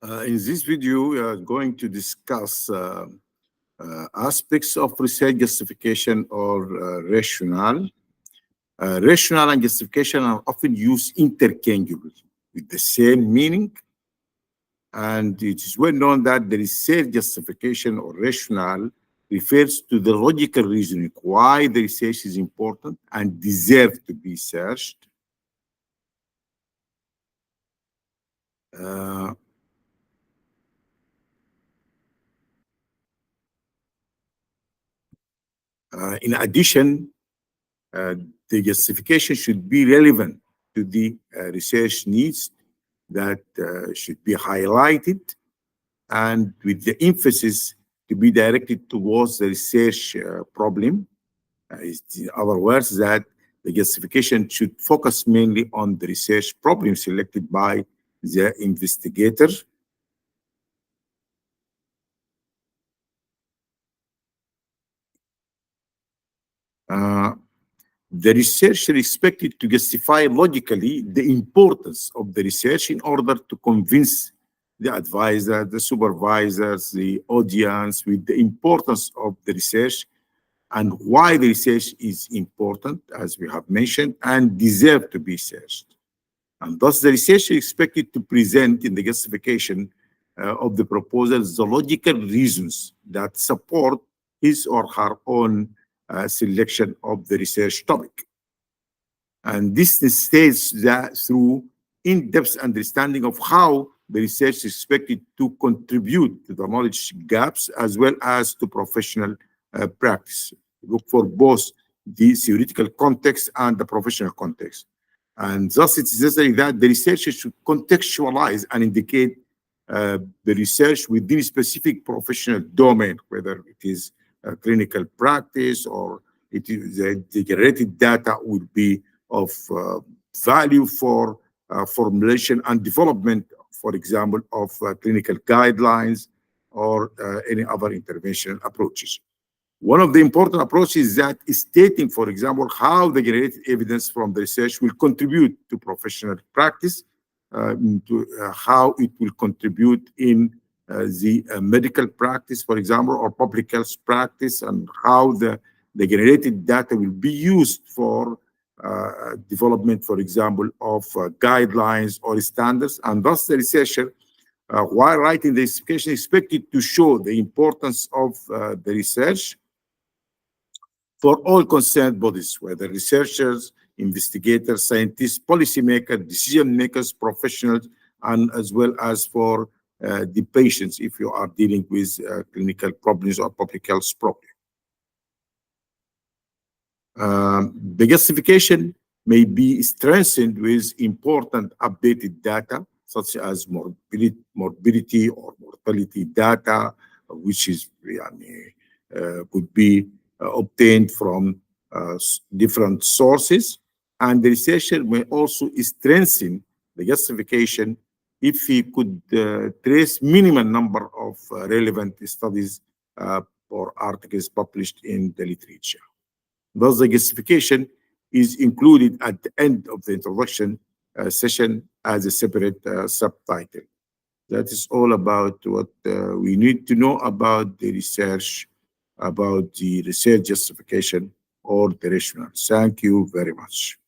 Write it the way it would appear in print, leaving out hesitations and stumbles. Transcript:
In this video, we are going to discuss aspects of research justification or rationale. Rationale and justification are often used interchangeably with the same meaning, and it is well known that the research justification or rationale refers to the logical reasoning why the research is important and deserves to be searched. Uh, in addition, the justification should be relevant to the research needs that should be highlighted, and with the emphasis to be directed towards the research problem. In other words, that the justification should focus mainly on the research problem selected by the investigator. Uh, the researcher is expected to justify logically the importance of the research in order to convince the advisor, the supervisors, the audience with the importance of the research and why the research is important, as we have mentioned, and deserve to be searched. And thus, the researcher is expected to present in the justification of the proposals the logical reasons that support his or her own selection of the research topic. And this states that through in-depth understanding of how the research is expected to contribute to the knowledge gaps as well as to professional practice. Look for both the theoretical context and the professional context. And thus, it's necessary that the researcher should contextualize and indicate the research within a specific professional domain, whether it is clinical practice or it is the generated data will be of value for formulation and development, for example, of clinical guidelines or any other intervention approaches. One of the important approaches is that is stating, for example, how the generated evidence from the research will contribute to professional practice, how it will contribute in the medical practice, for example, or public health practice, and how the generated data will be used for development, for example, of guidelines or standards. And thus the researcher, while writing the justification, is expected to show the importance of the research for all concerned bodies, whether researchers, investigators, scientists, policymakers, decision makers, professionals, and as well as for the patients if you are dealing with clinical problems or public health problems. The justification may be strengthened with important updated data, such as morbidity or mortality data, which is could be obtained from different sources. And the researcher may also strengthen the justification if he could trace minimum number of relevant studies or articles published in the literature. Thus, the justification is included at the end of the introduction session as a separate subtitle. That is all about what we need to know about the research, about the research justification or the rationale. Thank you very much.